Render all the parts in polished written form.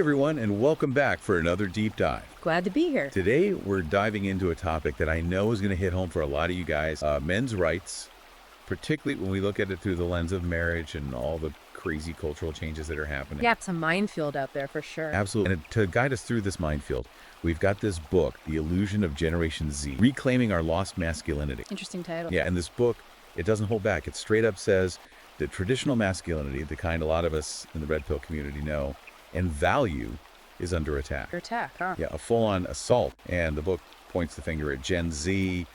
everyone, and welcome back for another deep dive. Glad to be here. Today, we're diving into a topic that I know is going to hit home for a lot of you guys, men's rights, particularly when we look at it through the lens of marriage and all the crazy cultural changes that are happening. Yeah, it's a minefield out there for sure. Absolutely. And to guide us through this minefield, we've got this book, The Illusion of Generation Z, Reclaiming Our Lost Masculinity. Interesting title. Yeah, and this book, it doesn't hold back. It straight up says that traditional masculinity, the kind a lot of us in the Red Pill community know, and value is under attack. Under attack, huh? Yeah, a full-on assault. And the book points the finger at Gen Z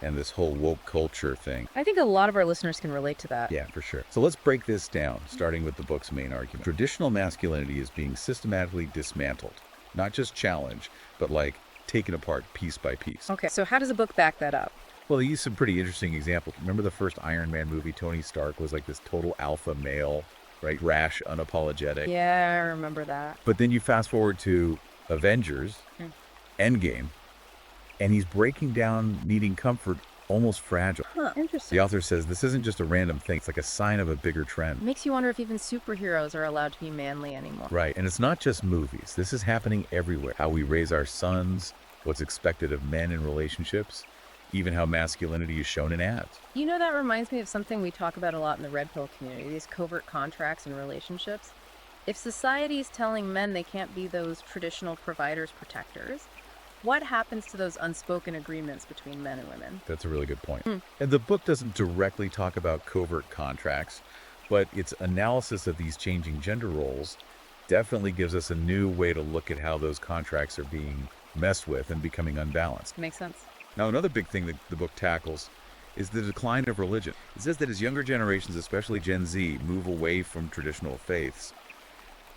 and this whole woke culture thing. I think a lot of our listeners can relate to that. Yeah, for sure. So let's break this down, starting with the book's main argument. Traditional masculinity is being systematically dismantled, not just challenged, but like taken apart piece by piece. Okay, so how does the book back that up? Well, they use some pretty interesting examples. Remember the first Iron Man movie? Tony Stark was like this total alpha male, right? Rash, unapologetic. Yeah, I remember that. But then you fast forward to Avengers, Endgame, and he's breaking down needing comfort, almost fragile. Huh, interesting. The author says this isn't just a random thing. It's like a sign of a bigger trend. Makes you wonder if even superheroes are allowed to be manly anymore. Right. And it's not just movies. This is happening everywhere. How we raise our sons, what's expected of men in relationships, even how masculinity is shown in ads. You know, that reminds me of something we talk about a lot in the Red Pill community, these covert contracts and relationships. If society is telling men they can't be those traditional providers, protectors, what happens to those unspoken agreements between men and women? That's a really good point. And the book doesn't directly talk about covert contracts, but its analysis of these changing gender roles definitely gives us a new way to look at how those contracts are being messed with and becoming unbalanced. Makes sense. Now, another big thing that the book tackles is the decline of religion. It says that as younger generations, especially Gen Z, move away from traditional faiths,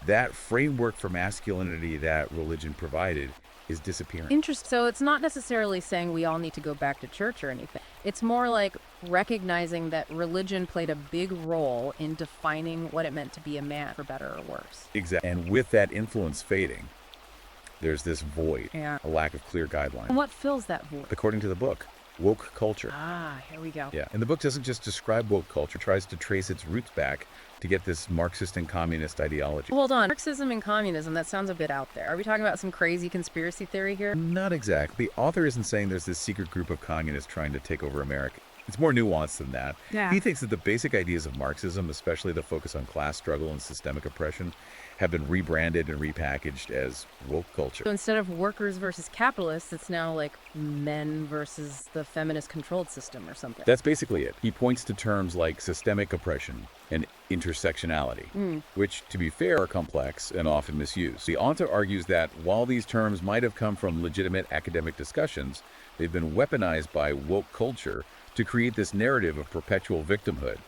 that framework for masculinity that religion provided is disappearing. Interesting. So it's not necessarily saying we all need to go back to church or anything. It's more like recognizing that religion played a big role in defining what it meant to be a man, for better or worse. Exactly. And with that influence fading, there's this void, Yeah. a lack of clear guidelines. And what fills that void? According to the book, woke culture. Ah, here we go. Yeah, and the book doesn't just describe woke culture, it tries to trace its roots back to get this Marxist and communist ideology. Hold on. Marxism and communism, that sounds a bit out there. Are we talking about some crazy conspiracy theory here? Not exactly. The author isn't saying there's this secret group of communists trying to take over America. It's more nuanced than that. Yeah. He thinks that the basic ideas of Marxism, especially the focus on class struggle and systemic oppression, have been rebranded and repackaged as woke culture. So instead of workers versus capitalists, it's now like men versus the feminist controlled system or something. That's basically it. He points to terms like systemic oppression and intersectionality, which, to be fair, are complex and often misused. The author argues that while these terms might have come from legitimate academic discussions, they've been weaponized by woke culture to create this narrative of perpetual victimhood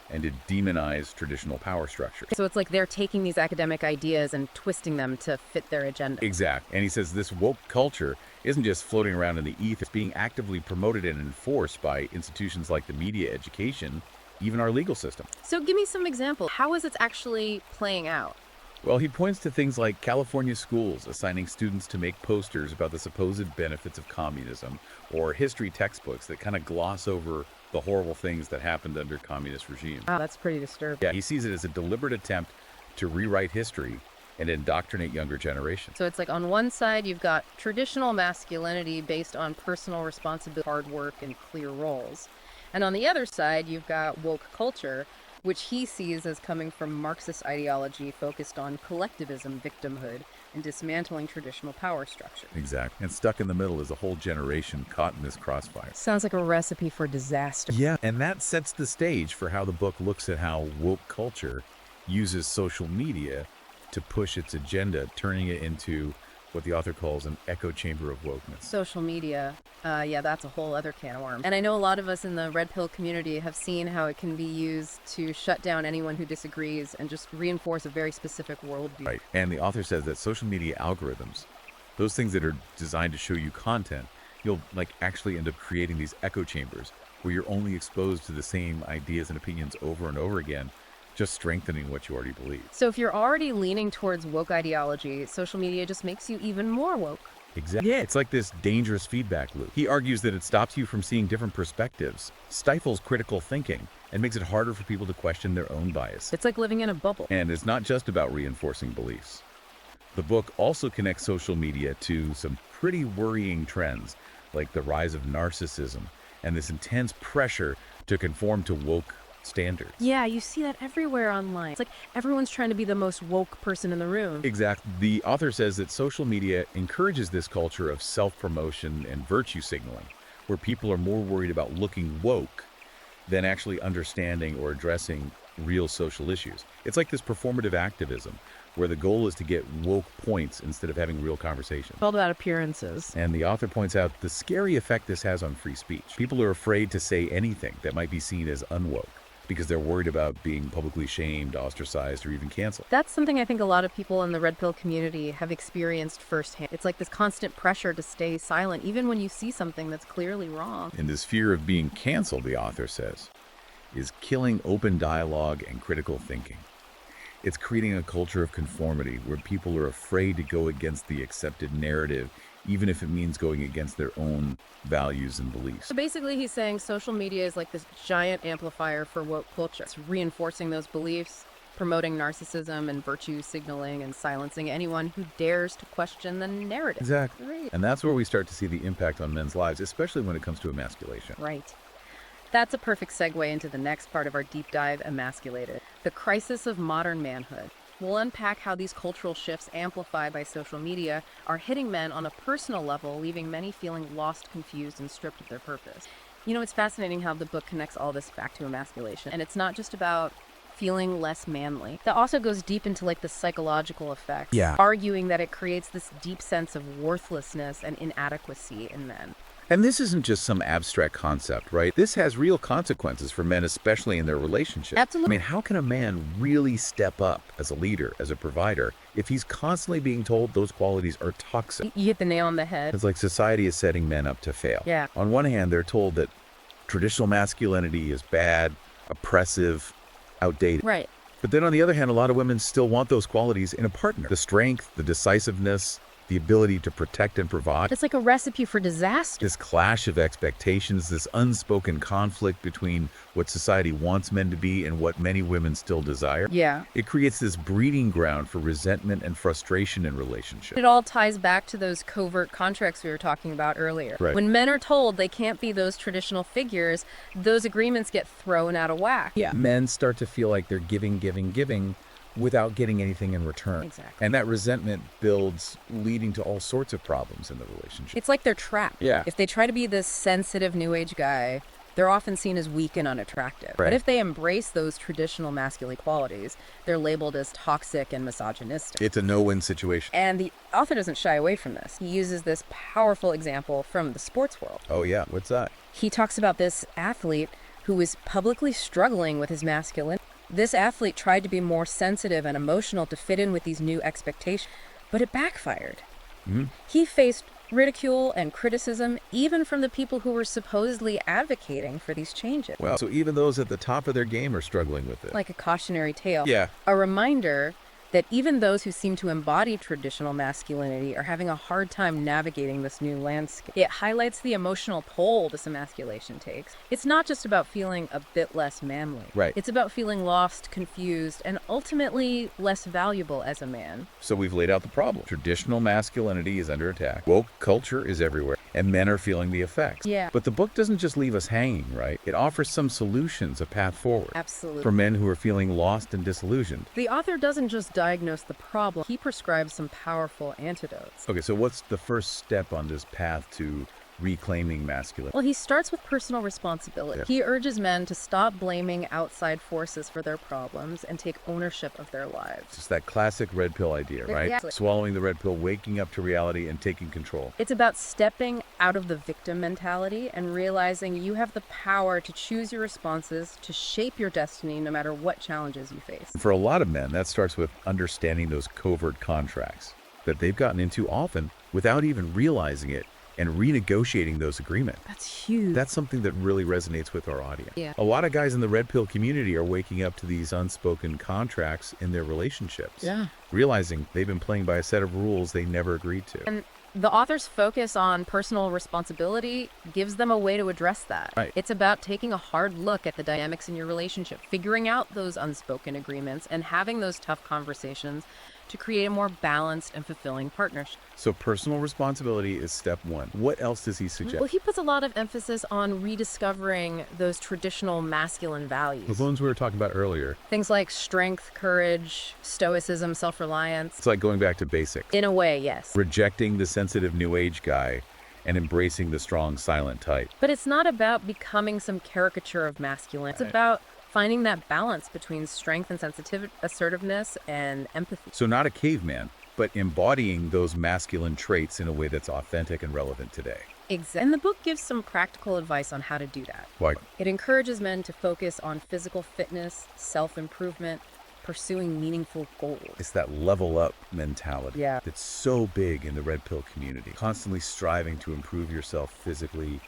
and to demonize traditional power structures. So it's like they're taking these academic ideas and twisting them to fit their agenda. Exactly. And he says this woke culture isn't just floating around in the ether, it's being actively promoted and enforced by institutions like the media, education, even our legal system. So give me some examples. How is it actually playing out? Well, he points to things like California schools assigning students to make posters about the supposed benefits of communism, or history textbooks that kind of gloss over the horrible things that happened under communist regimes. Wow, that's pretty disturbing. Yeah, he sees it as a deliberate attempt to rewrite history and indoctrinate younger generations. So it's like on one side, you've got traditional masculinity based on personal responsibility, hard work, and clear roles. And on the other side, you've got woke culture, which he sees as coming from Marxist ideology focused on collectivism, victimhood, and dismantling traditional power structure. Exactly. And stuck in the middle is a whole generation caught in this crossfire. Sounds like a recipe for disaster. Yeah, and that sets the stage for how the book looks at how woke culture uses social media to push its agenda, turning it into what the author calls an echo chamber of wokeness. Social media, yeah, that's a whole other can of worms. And I know a lot of us in the Red Pill community have seen how it can be used to shut down anyone who disagrees and just reinforce a very specific worldview. Right. And the author says that social media algorithms, those things that are designed to show you content, you'll like actually end up creating these echo chambers where you're only exposed to the same ideas and opinions over and over again, just strengthening what you already believe. So if you're already leaning towards woke ideology, social media just makes you even more woke. Exactly. Yeah, it's like this dangerous feedback loop. He argues that it stops you from seeing different perspectives, stifles critical thinking, and makes it harder for people to question their own bias. It's like living in a bubble. And it's not just about reinforcing beliefs. The book also connects social media to some pretty worrying trends, like the rise of narcissism and this intense pressure to conform to woke standards. Yeah, you see that everywhere online. It's like everyone's trying to be the most woke person in the room. Exactly. The author says that social media encourages this culture of self-promotion and virtue signaling, where people are more worried about looking woke than actually understanding or addressing real social issues. It's like this performative activism, where the goal is to get woke points instead of having real conversations. All about appearances. And the author points out the scary effect this has on free speech. People are afraid to say anything that might be seen as unwoke because they're worried about being publicly shamed, ostracized, or even canceled. That's something I think a lot of people in the Red Pill community have experienced firsthand. It's like this constant pressure to stay silent, even when you see something that's clearly wrong. And this fear of being canceled, the author says, is killing open dialogue and critical thinking. It's creating a culture of conformity where people are afraid to go against the accepted narrative, even if it means going against their own values and beliefs. So basically, he's saying social media is like this giant amplifier for woke culture. It's reinforcing those beliefs, promoting narcissism and virtue signaling, and silencing anyone who dares to question the narrative. Exactly. Right. And that's where we start to see the impact on men's lives, especially when it comes to emasculation. Right. That's a perfect segue into the next part of our deep dive, Emasculated, the crisis of modern manhood. We'll unpack how these cultural shifts amplified by social media are hitting men on a personal level, leaving many feeling lost, confused, and stripped of their purpose. You know, it's fascinating how the book connects all this back to emasculation. And it's not just about feeling less manly. That also goes deep into like the psychological effects, arguing that it creates this deep sense of worthlessness and inadequacy in men. And this isn't just some abstract concept, right? This has real consequences for men, especially in their relationships. Absolutely. I mean, how can a man really step up as a leader, as a provider, if he's constantly being told those qualities are toxic? You hit the nail on the head. It's like society is setting men up to fail. Yeah. On one hand, they're told that traditional masculinity is bad, oppressive, outdated. Right. But then on the other hand, a lot of women still want those qualities in a partner. The strength, the decisiveness, the ability to protect and provide. It's like a recipe for disaster. This clash of expectations, this unspoken conflict between what society wants men to be and what many women still desire. Yeah. It creates this breeding ground for resentment and frustration in relationships. It all ties back to those covert contracts we were talking about earlier. Right. When men are told they can't be those traditional figures, those agreements get thrown out of whack. Yeah. Men start to feel like they're giving without getting anything in return. Exactly. And that resentment builds, leading to all sorts of problems in the relationship. It's like they're trapped. Yeah. If they try to be this sensitive new age guy, they're often seen as weak and unattractive. Right. But if they embrace those traditional masculine qualities, they're labeled as toxic and misogynistic. It's a no-win situation. And the author doesn't shy away from this. He uses this powerful example from the sports world. Oh yeah, what's that? He talks about this athlete who was publicly struggling with his masculinity. This athlete tried to be more sensitive and emotional to fit in with these new expectations, but it backfired. He faced ridicule and criticism even from the people who were supposedly advocating for these changes. Well, so even those at the top of their game are struggling with it. Like a cautionary tale. Yeah. A reminder that even those who seem to embody traditional masculinity are having a hard time navigating this new landscape. It highlights the emotional toll this emasculation takes. It's not just about feeling a bit less manly. Right. It's about feeling lost, confused, and ultimately less valuable as a man. So we've laid out the problem. Traditional masculinity is under attack. Woke culture is everywhere, and men are feeling the effects. Yeah. But the book doesn't just leave us hanging, right? It offers some solutions, a path forward. Absolutely. For men who are feeling lost and disillusioned. The author doesn't just diagnose the problem, he prescribes some powerful antidotes. Okay, so what's the first step on this path to reclaiming masculinity? Well, he starts with personal responsibility. Yeah. He urges men to stop blaming outside forces for their problems and take ownership of their lives. It's that classic red pill idea, right? Yeah. Swallowing the red pill, waking up to reality, and taking control. It's about stepping out of the victim mentality and realizing you have the power to choose your responses, to shape your destiny no matter what challenges you face. For a lot of men, that starts with understanding those covert contracts that they've gotten into often without even realizing it, and renegotiating those agreements. That's huge. That's something that really resonates with our audience. Yeah. A lot of guys in the red pill community are waking up to these unspoken contracts in their relationships. Yeah. Realizing they've been playing by a set of rules they never agreed to. And the author's focus on personal responsibility gives them a way to address that. Right. It's about taking a hard look at the dynamics in your relationship, figuring out those unspoken agreements, and having those tough conversations to create a more balanced and fulfilling partnership. So personal responsibility is step one. What else does he suggest? Well, he puts a lot of emphasis on rediscovering those traditional masculine The values. ones we were talking about earlier. Things like strength, courage, stoicism, self-reliance. It's like going back to basics. In a way, yes. Rejecting the sensitive new age guy and embracing the strong silent type. But it's not about becoming some caricature of masculine. It's about finding that balance between strength and sensitivity, assertiveness and empathy. So not a caveman, but embodying those masculine traits in a way that's authentic and relevant today. Exactly. And the book gives some practical advice on how to do that. Like, It encourages men to focus on physical fitness, self-improvement, pursuing meaningful goals. it's that level up mentality Yeah. that's so big in the red pill community. Constantly striving to improve yourself physically,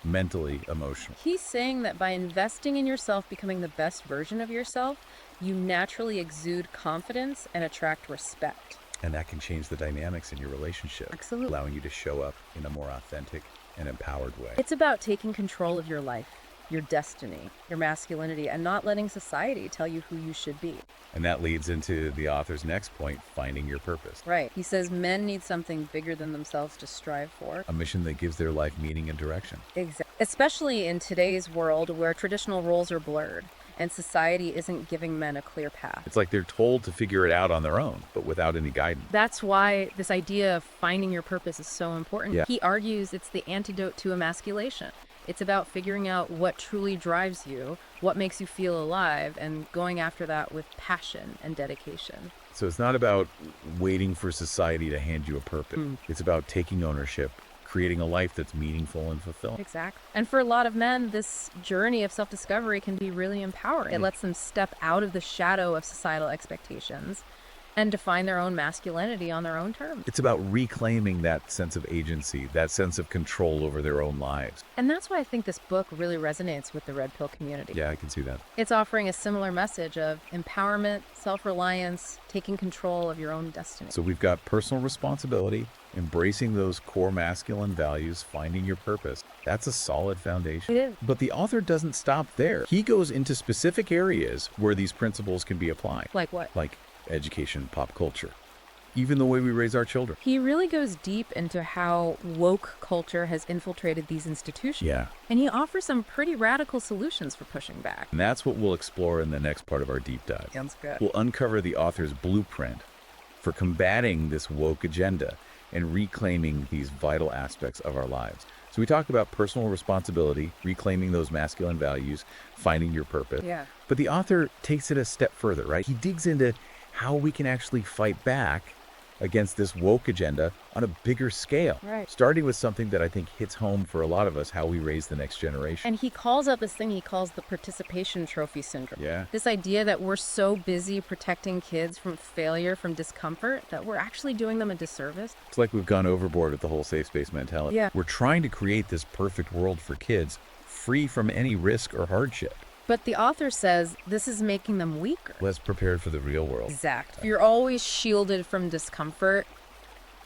mentally, emotionally. He's saying that by investing in yourself, becoming the best version of yourself, you naturally exude confidence and attract respect. And that can change the dynamics in your relationship. Absolutely. Allowing you to show up in a more authentic and empowered way. It's about taking control of your life, your destiny, your masculinity, and not letting society tell you who you should be. And that leads into the author's next point, finding your purpose. Right. He says men need something bigger than themselves to strive for. A mission that gives their life meaning and direction. Exactly. Especially in today's world where traditional roles are blurred and society isn't giving men a clear path. It's like they're told to figure it out on their own, but without any guidance. That's why this idea of finding your purpose is so important. Yeah. He argues it's the antidote to emasculation. It's about figuring out what truly drives you, what makes you feel alive, and going after that with passion and dedication. So it's not about waiting for society to hand you a purpose. It's about taking ownership, creating a life that's meaningful and fulfilling. Exactly. And for a lot of men, this journey of self-discovery can be really empowering. It lets them step out of the shadow of societal expectations and define their own masculinity on their own terms. It's about reclaiming that sense of agency, that sense of control over their own lives. And that's why I think this book really resonates with the Red Pill community. Yeah, I can see that. It's offering a similar message of empowerment, self-reliance, taking control of your own destiny. So we've got personal responsibility, embracing those core masculine values, finding your purpose. That's a solid foundation. It is. But the author doesn't stop there. He goes into specific areas where these principles can be applied, Like what? like education, pop culture, even the way we raise our children. He really goes deep into how woke culture has infiltrated these institutions. Yeah. And he offers some pretty radical solutions for pushing back. And that's what we'll explore in the next part of our deep dive. Sounds good. We'll uncover the author's blueprint for combating this woke agenda and reclaiming these vital aspects of our lives. So we talked about personal responsibility, reclaiming those masculine values, finding your purpose. Yeah. But the author takes it a step further, right? He digs into how we can actually fight back against this woke agenda on a bigger scale. Right. Starting with something that I think hits home for a lot of us, how we raise the next generation. And he calls out this thing he calls the participation trophy syndrome. Yeah. This idea that we're so busy protecting kids from failure, from discomfort, that we're actually doing them a disservice. It's like we've gone overboard with the whole safe space mentality. Yeah. We're trying to create this perfect world for kids, free from any risk or hardship, But the author says this is making them weaker. less prepared for the real world. Exact. If you're always shielded from discomfort,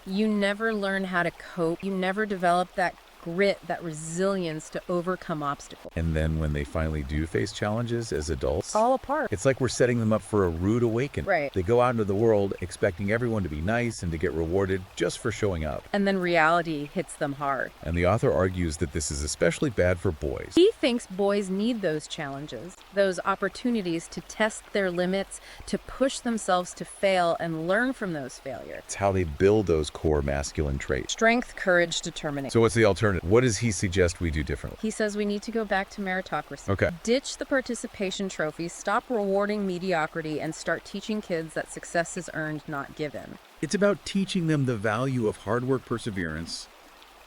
you never learn how to cope. You never develop that grit, that resilience to overcome obstacles. And then when they finally do face challenges as adults, All apart. it's like we're setting them up for a rude awakening. Right. They go out into the world expecting everyone to be nice and to get rewarded just for showing up. And then reality hits them hard. And the author argues that this is especially bad for boys. He thinks boys need those challenges, those opportunities to test their limits, to push themselves to fail and learn from those failures. It's how they build those core masculine traits. Strength, courage, determination. So what's the alternative? What does he suggest we do differently? He says we need to go back to meritocracy. Okay. Ditch the participation trophy, stop rewarding mediocrity, and start teaching kids that success is earned, not given. It's about teaching them the value of hard work, perseverance,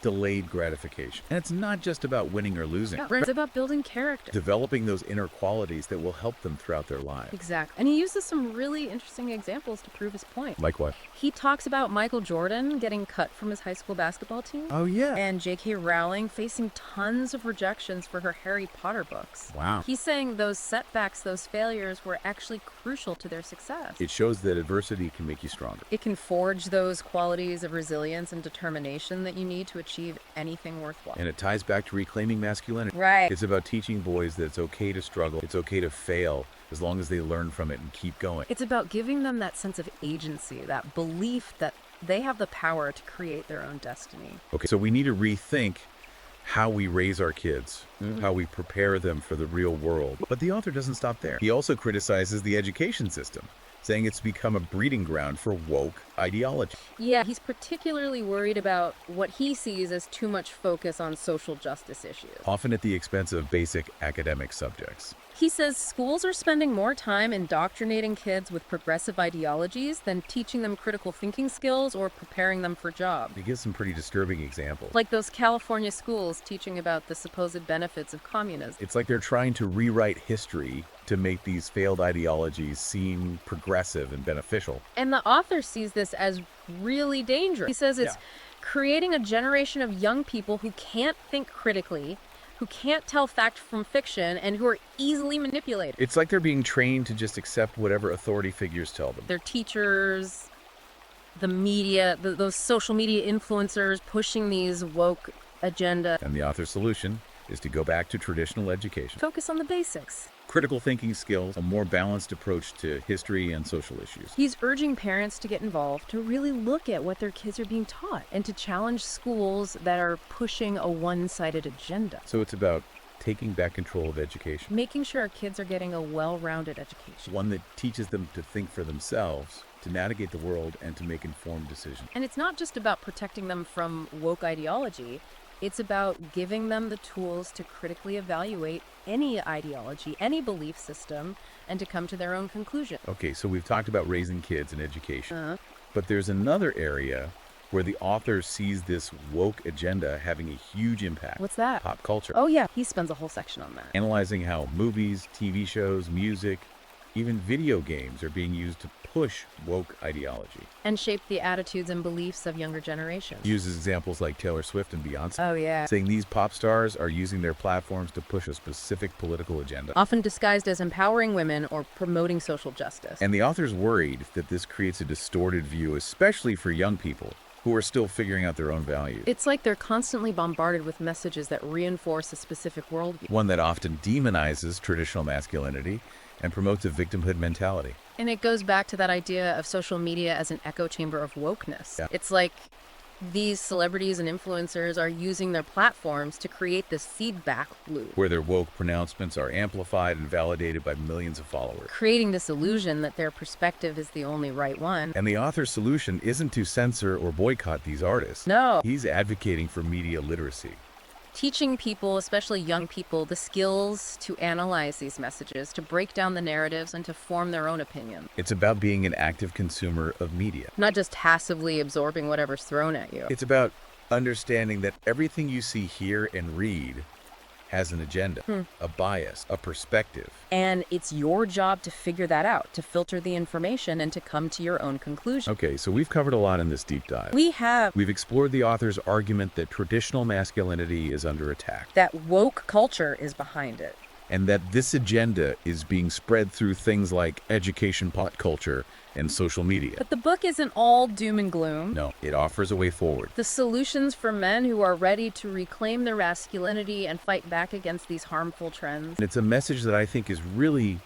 delayed gratification. And it's not just about winning or losing. No, it's about building character. Developing those inner qualities that will help them throughout their lives. Exactly. And he uses some really interesting examples to prove his point. Like what? He talks about Michael Jordan getting cut from his high school basketball team. Oh, yeah. And J.K. Rowling facing tons of rejections for her Harry Potter books. Wow. He's saying those setbacks, those failures were actually crucial to their success. It shows that adversity can make you stronger. It can forge those qualities of resilience and determination that you need to achieve achieve anything worthwhile. And it ties back to reclaiming masculinity. Right. It's about teaching boys that it's okay to struggle, it's okay to fail, as long as they learn from it and keep going. It's about giving them that sense of agency, that belief that they have the power to create their own destiny. Okay, so we need to rethink how we raise our kids, how we prepare them for the real world. But the author doesn't stop there. He also criticizes the education system, saying it's become a breeding ground for woke ideology. Yeah, he's particularly worried about what he sees as too much focus on social justice issues. Often at the expense of basic academic subjects. He says schools are spending more time indoctrinating kids with progressive ideologies than teaching them critical thinking skills or preparing them for jobs. He gives some pretty disturbing examples. Like those California schools teaching about the supposed benefits of communism. It's like they're trying to rewrite history to make these failed ideologies seem progressive and beneficial. And the author sees this as really dangerous. He says it's creating a generation of young people who can't think critically, who can't tell fact from fiction, and who are easily manipulated. It's like they're being trained to just accept whatever authority figures tell them. Their teachers, the media, those social media influencers pushing these woke agenda. And the author's solution is to go back to traditional education. Focus on the basics. Critical thinking skills, a more balanced approach to history and social issues. He's urging parents to get involved, to really look at what their kids are being taught, and to challenge schools that are pushing a one-sided agenda. So it's about taking back control of education. Making sure our kids are getting a well-rounded education. One that teaches them to think for themselves, to navigate the world, and to make informed decisions. And it's not just about protecting them from woke ideology. It's about giving them the tools to critically evaluate any ideology, any belief system, and to come to their own conclusion. Okay, so we've talked about raising kids and education. But there's another area where the author sees this woke agenda having a huge impact. What's that? Pop culture. Oh yeah, he spends a whole section on that. Analyzing how movies, TV shows, music, even video games are being used to push woke ideology. And shape the attitudes and beliefs of younger generations. He uses examples like Taylor Swift and Beyonce, Oh yeah. saying these pop stars are using their platforms to push a specific political agenda. Often disguised as empowering women or promoting social justice. And the author's worried that this creates a distorted view, especially for young people who are still figuring out their own values. It's like they're constantly bombarded with messages that reinforce a specific worldview. One that often demonizes traditional masculinity and promotes a victimhood mentality. And it goes back to that idea of social media as an echo chamber of wokeness. Yeah. It's like these celebrities and influencers are using their platforms to create this feedback loop, Where their woke pronouncements are amplified and validated by millions of followers. creating this illusion that their perspective is the only right one. And the author's solution isn't to censor or boycott these artists. No. He's advocating for media literacy. Teaching people, especially young people, the skills to analyze these messages, to break down the narratives, and to form their own opinion. It's about being an active consumer of media. Not just passively absorbing whatever's thrown at you. It's about understanding that everything you see, hear, and read has an agenda, a bias, a perspective. And it's your job to figure that out, to filter the information, and to come to your own conclusion. Okay, so we've covered a lot in this deep dive. We have We've explored the author's argument that traditional masculinity is under attack, that woke culture is behind it. and that this agenda is being spread through things like education, pop culture, and social media. But the book isn't all doom and gloom. No, it offers a way forward. The solutions for men who are ready to reclaim their masculinity and fight back against these harmful trends. And it's a message that I think is really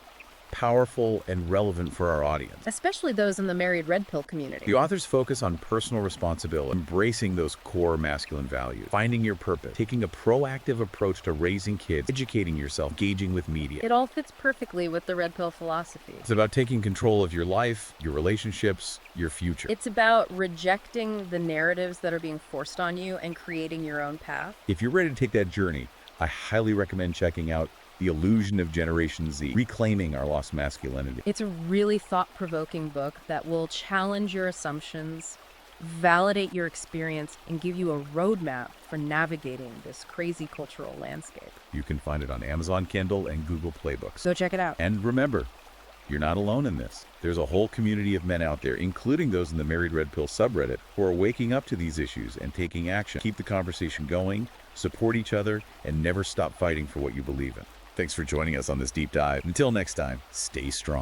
powerful and relevant for our audience. Especially those in the married red pill community. The author's focus on personal responsibility, embracing those core masculine values, finding your purpose, taking a proactive approach to raising kids, educating yourself, engaging with media. It all fits perfectly with the red pill philosophy. It's about taking control of your life, your relationships, your future. It's about rejecting the narratives that are being forced on you and creating your own path. If you're ready to take that journey, I highly recommend checking out The Illusion of Generation Z, Reclaiming Our Lost Masculinity. It's a really thought-provoking book that will challenge your assumptions, validate your experience, and give you a roadmap for navigating this crazy cultural landscape. You can find it on Amazon Kindle and Google Play Books. Go check it out. And remember, you're not alone in this. There's a whole community of men out there, including those in the Married Red Pill subreddit, who are waking up to these issues and taking action. Keep the conversation going, support each other, and never stop fighting for what you believe in. Thanks for joining us on this deep dive. Until next time, stay strong.